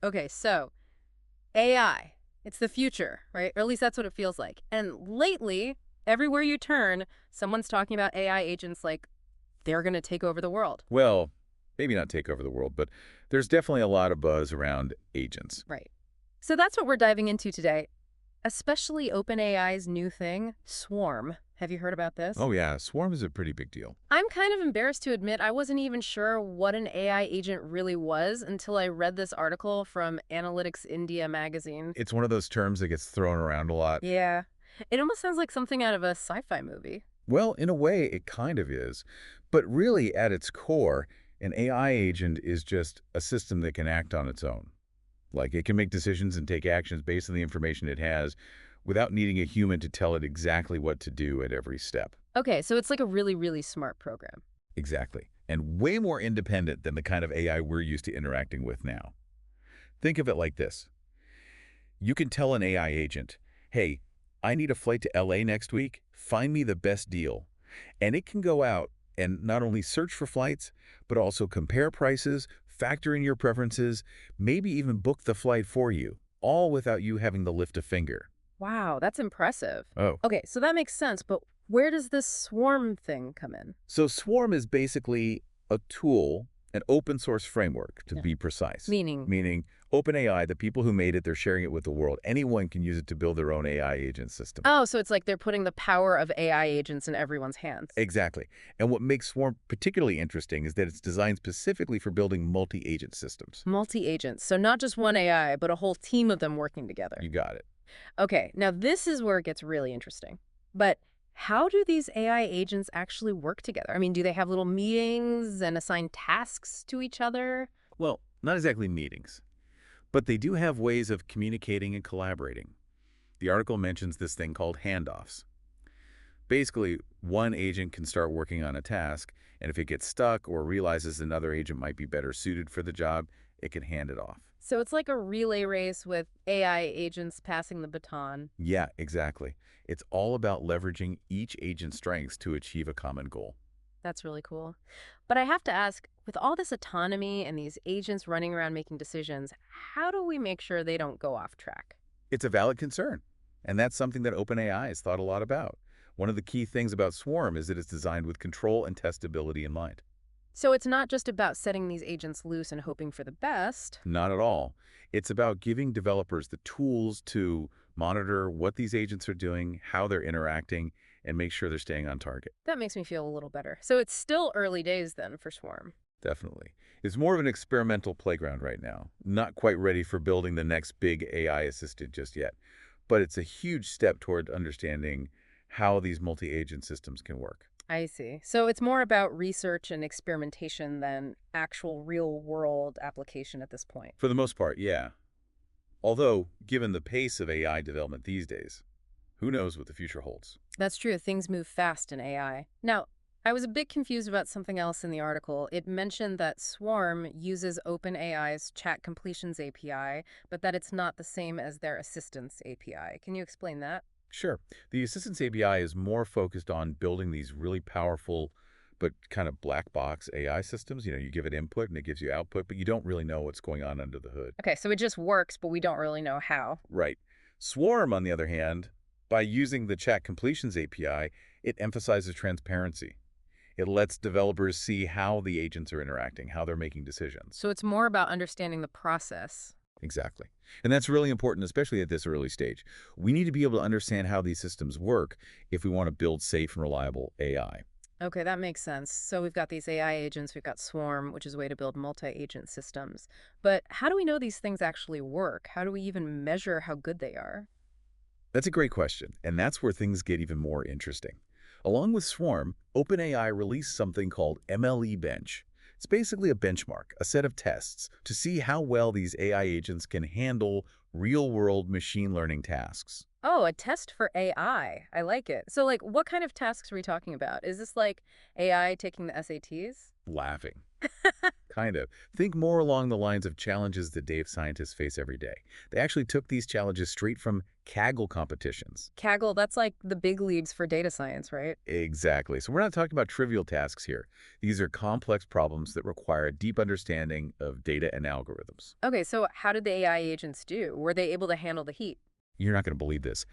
Okay, so AI, it's the future, right? Or at least that's what it feels like. And lately, everywhere you turn, someone's talking about AI agents like they're going to take over the world. Well, maybe not take over the world, but there's definitely a lot of buzz around agents. Right. So that's what we're diving into today, especially OpenAI's new thing, Swarm. Have you heard about this? Oh yeah, Swarm is a pretty big deal. I'm kind of embarrassed to admit I wasn't even sure what an AI agent really was until I read this article from Analytics India magazine. It's one of those terms that gets thrown around a lot. Yeah. It almost sounds like something out of a sci-fi movie. Well, in a way, it kind of is. But really, at its core, an AI agent is just a system that can act on its own. Like it can make decisions and take actions based on the information it has without needing a human to tell it exactly what to do at every step. Okay, so it's like a really, really smart program. Exactly. And way more independent than the kind of AI we're used to interacting with now. Think of it like this. You can tell an AI agent, hey, I need a flight to LA next week. Find me the best deal. And it can go out and not only search for flights, but also compare prices, factor in your preferences, maybe even book the flight for you, all without you having to lift a finger. Wow, that's impressive. Oh. Okay, so that makes sense, but where does this swarm thing come in? So Swarm is basically a tool, an open source framework, to Yeah. be precise. Meaning, Meaning, OpenAI, the people who made it, they're sharing it with the world. Anyone can use it to build their own AI agent system. oh, so it's like they're putting the power of AI agents in everyone's hands. Exactly. And what makes Swarm particularly interesting is that it's designed specifically for building multi-agent systems. Multi-agents, so not just one AI, but a whole team of them working together. You got it. Okay, now this is where it gets really interesting. But how do these AI agents actually work together? I mean, do they have little meetings and assign tasks to each other? Well, not exactly meetings, but they do have ways of communicating and collaborating. The article mentions this thing called handoffs. Basically, one agent can start working on a task, and if it gets stuck or realizes another agent might be better suited for the job, it can hand it off. So it's like a relay race with AI agents passing the baton. Yeah, exactly. It's all about leveraging each agent's strengths to achieve a common goal. That's really cool. But I have to ask, with all this autonomy and these agents running around making decisions, how do we make sure they don't go off track? It's a valid concern, and that's something that OpenAI has thought a lot about. One of the key things about Swarm is that it's designed with control and testability in mind. So it's not just about setting these agents loose and hoping for the best. Not at all. It's about giving developers the tools to monitor what these agents are doing, how they're interacting, and make sure they're staying on target. That makes me feel a little better. So it's still early days then for Swarm. Definitely. It's more of an experimental playground right now. Not quite ready for building the next big AI assistant just yet. But it's a huge step toward understanding how these multi-agent systems can work. I see. So it's more about research and experimentation than actual real world application at this point. For the most part, yeah. Although, given the pace of AI development these days, who knows what the future holds? That's true. Things move fast in AI. Now, I was a bit confused about something else in the article. It mentioned that Swarm uses OpenAI's chat completions API, but that it's not the same as their assistance API. Can you explain that? Sure. The Assistance API is more focused on building these really powerful but kind of black box AI systems. You give it input and it gives you output, but you don't really know what's going on under the hood. Okay, so it just works, but we don't really know how. Right. Swarm, on the other hand, by using the chat completions API, it emphasizes transparency. It lets developers see how the agents are interacting, how they're making decisions. So it's more about understanding the process. Exactly. And that's really important, especially at this early stage. We need to be able to understand how these systems work if we want to build safe and reliable AI. Okay, that makes sense. So we've got these AI agents, we've got Swarm, which is a way to build multi-agent systems. But how do we know these things actually work? How do we even measure how good they are? That's a great question, and that's where things get even more interesting. Along with Swarm, OpenAI released something called MLE Bench. It's basically a benchmark, a set of tests, to see how well these AI agents can handle real-world machine learning tasks. Oh, a test for AI. I like it. So, like, what kind of tasks are we talking about? Is this like AI taking the SATs? Laughing. Kind of. Think more along the lines of challenges that data scientists face every day. They actually took these challenges straight from Kaggle competitions. Kaggle, that's like the big leagues for data science, right? Exactly. So we're not talking about trivial tasks here. These are complex problems that require a deep understanding of data and algorithms. Okay, so how did the AI agents do? Were they able to handle the heat? You're not going to believe this.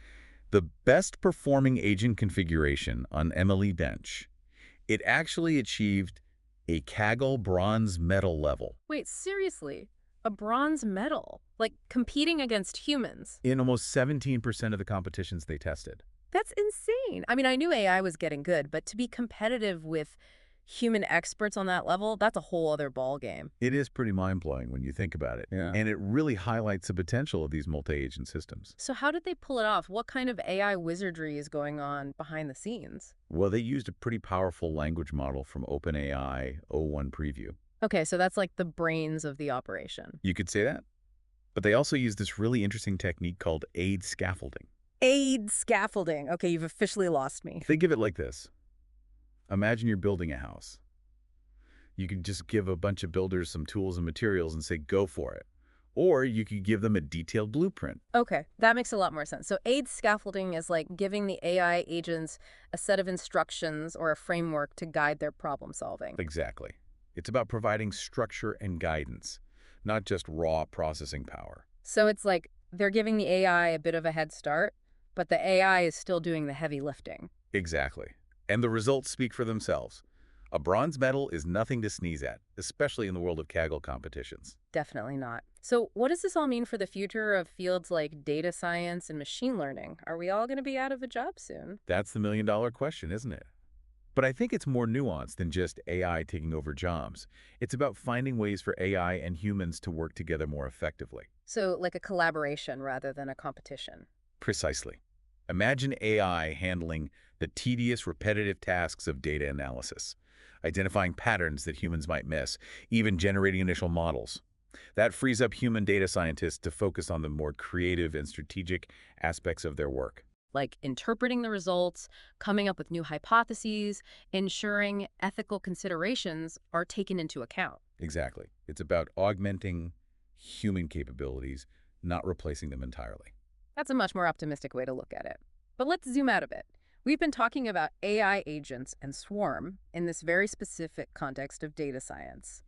The best performing agent configuration on MLE Bench, it actually achieved a Kaggle bronze medal level Wait, seriously? A bronze medal? Like competing against humans? in almost 17% of the competitions they tested. That's insane. I mean, I knew AI was getting good, but to be competitive with human experts on that level, that's a whole other ball game. It is pretty mind-blowing when you think about it. Yeah. And it really highlights the potential of these multi-agent systems. So how did they pull it off? What kind of AI wizardry is going on behind the scenes? Well, they used a pretty powerful language model from OpenAI O1 preview. Okay, so that's like the brains of the operation. You could say that. But they also used this really interesting technique called aid scaffolding. Aid scaffolding. Okay, you've officially lost me. Think of it like this. Imagine you're building a house. You could just give a bunch of builders some tools and materials and say, go for it. Or you could give them a detailed blueprint. Okay, that makes a lot more sense. So aid scaffolding is like giving the AI agents a set of instructions or a framework to guide their problem solving. Exactly. It's about providing structure and guidance, not just raw processing power. So it's like they're giving the AI a bit of a head start, but the AI is still doing the heavy lifting. Exactly. And the results speak for themselves. A bronze medal is nothing to sneeze at, especially in the world of Kaggle competitions. Definitely not. So what does this all mean for the future of fields like data science and machine learning? Are we all going to be out of a job soon? That's the million-dollar question, isn't it? But I think it's more nuanced than just AI taking over jobs. It's about finding ways for AI and humans to work together more effectively. So like a collaboration rather than a competition. Precisely. Imagine AI handling the tedious, repetitive tasks of data analysis, identifying patterns that humans might miss, even generating initial models. That frees up human data scientists to focus on the more creative and strategic aspects of their work. Like interpreting the results, coming up with new hypotheses, ensuring ethical considerations are taken into account. Exactly. It's about augmenting human capabilities, not replacing them entirely. That's a much more optimistic way to look at it. But let's zoom out a bit. We've been talking about AI agents and swarm in this very specific context of data science.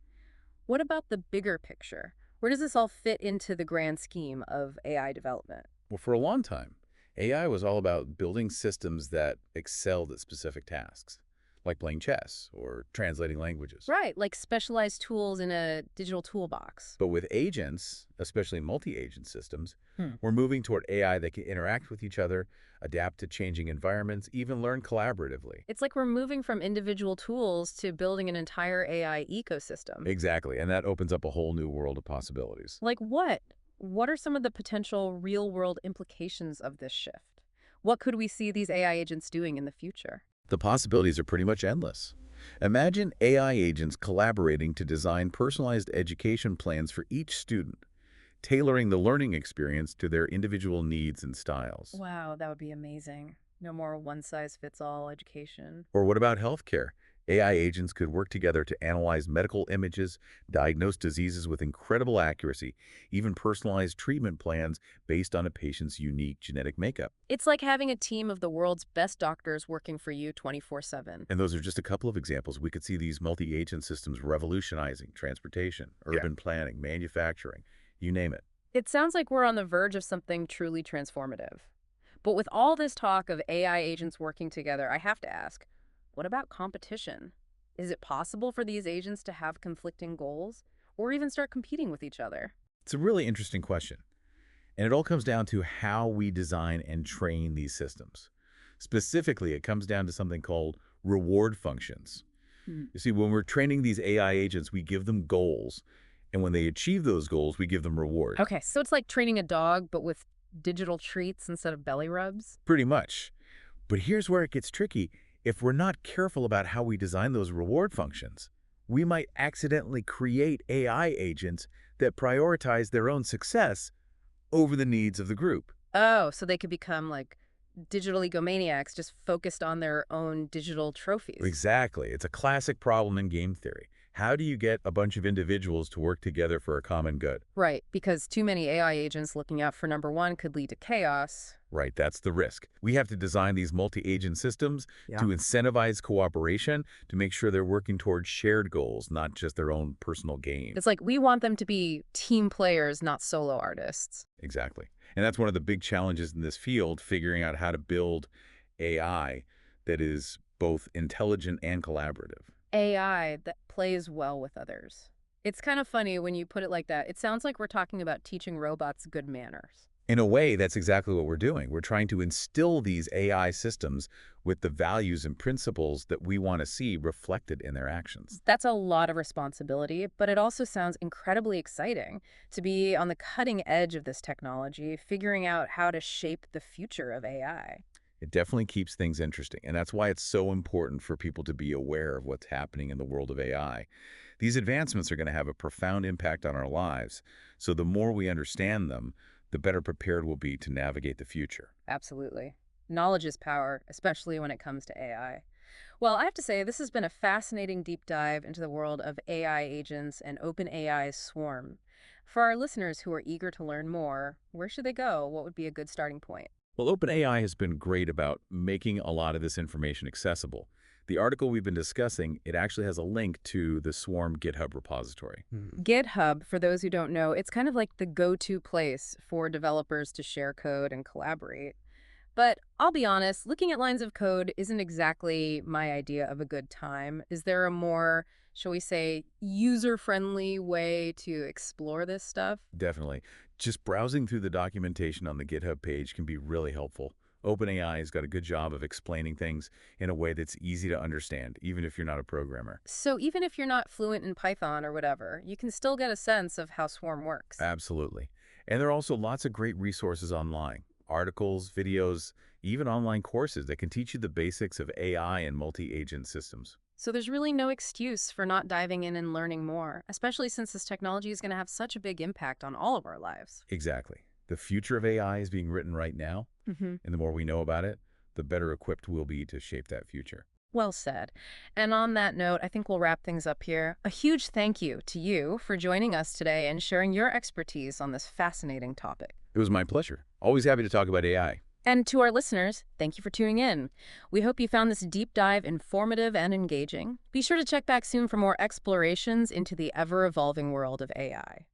What about the bigger picture? Where does this all fit into the grand scheme of AI development? Well, for a long time, AI was all about building systems that excelled at specific tasks, like playing chess or translating languages. Right, like specialized tools in a digital toolbox. But with agents, especially multi-agent systems, Hmm. we're moving toward AI that can interact with each other, adapt to changing environments, even learn collaboratively. It's like we're moving from individual tools to building an entire AI ecosystem. Exactly, and that opens up a whole new world of possibilities. Like what? What are some of the potential real-world implications of this shift? What could we see these AI agents doing in the future? The possibilities are pretty much endless. Imagine AI agents collaborating to design personalized education plans for each student, tailoring the learning experience to their individual needs and styles. Wow, that would be amazing. No more one-size-fits-all education. Or what about healthcare? AI agents could work together to analyze medical images, diagnose diseases with incredible accuracy, even personalize treatment plans based on a patient's unique genetic makeup. It's like having a team of the world's best doctors working for you 24/7. And those are just a couple of examples. We could see these multi-agent systems revolutionizing transportation, urban planning, manufacturing, you name it. It sounds like we're on the verge of something truly transformative. But with all this talk of AI agents working together, I have to ask, what about competition? Is it possible for these agents to have conflicting goals or even start competing with each other? It's a really interesting question. And it all comes down to how we design and train these systems. Specifically, it comes down to something called reward functions. You see, when we're training these AI agents, we give them goals. And when they achieve those goals, we give them rewards. Okay, so it's like training a dog, but with digital treats instead of belly rubs? Pretty much. But here's where it gets tricky. If we're not careful about how we design those reward functions, we might accidentally create AI agents that prioritize their own success over the needs of the group. Oh, so they could become like digital egomaniacs just focused on their own digital trophies. Exactly. It's a classic problem in game theory. How do you get a bunch of individuals to work together for a common good? Right, because too many AI agents looking out for number one could lead to chaos. Right, that's the risk. We have to design these multi-agent systems to Yeah. incentivize cooperation to make sure they're working towards shared goals, not just their own personal gain. It's like we want them to be team players, not solo artists. Exactly. And that's one of the big challenges in this field, figuring out how to build AI that is both intelligent and collaborative. AI that plays well with others. It's kind of funny when you put it like that. It sounds like we're talking about teaching robots good manners. In a way, that's exactly what we're doing. We're trying to instill these AI systems with the values and principles that we want to see reflected in their actions. That's a lot of responsibility, but it also sounds incredibly exciting to be on the cutting edge of this technology, figuring out how to shape the future of AI. It definitely keeps things interesting, and that's why it's so important for people to be aware of what's happening in the world of AI. These advancements are going to have a profound impact on our lives, so the more we understand them, the better prepared we'll be to navigate the future. Absolutely. Knowledge is power, especially when it comes to AI. Well, I have to say, this has been a fascinating deep dive into the world of AI agents and OpenAI's Swarm. For our listeners who are eager to learn more, where should they go? What would be a good starting point? Well, OpenAI has been great about making a lot of this information accessible. The article we've been discussing, it actually has a link to the Swarm GitHub repository. Mhm. GitHub, for those who don't know, it's kind of like the go-to place for developers to share code and collaborate. But I'll be honest, looking at lines of code isn't exactly my idea of a good time. Is there a more, shall we say, user-friendly way to explore this stuff? Definitely. Just browsing through the documentation on the GitHub page can be really helpful. OpenAI has got a good job of explaining things in a way that's easy to understand, even if you're not a programmer. So even if you're not fluent in Python or whatever, you can still get a sense of how Swarm works. Absolutely. And there are also lots of great resources online, articles, videos, even online courses that can teach you the basics of AI and multi-agent systems. So there's really no excuse for not diving in and learning more, especially since this technology is going to have such a big impact on all of our lives. Exactly. The future of AI is being written right now, Hmm. and the more we know about it, the better equipped we'll be to shape that future. Well said. And on that note, I think we'll wrap things up here. A huge thank you to you for joining us today and sharing your expertise on this fascinating topic. It was my pleasure. Always happy to talk about AI. And to our listeners, thank you for tuning in. We hope you found this deep dive informative and engaging. Be sure to check back soon for more explorations into the ever-evolving world of AI.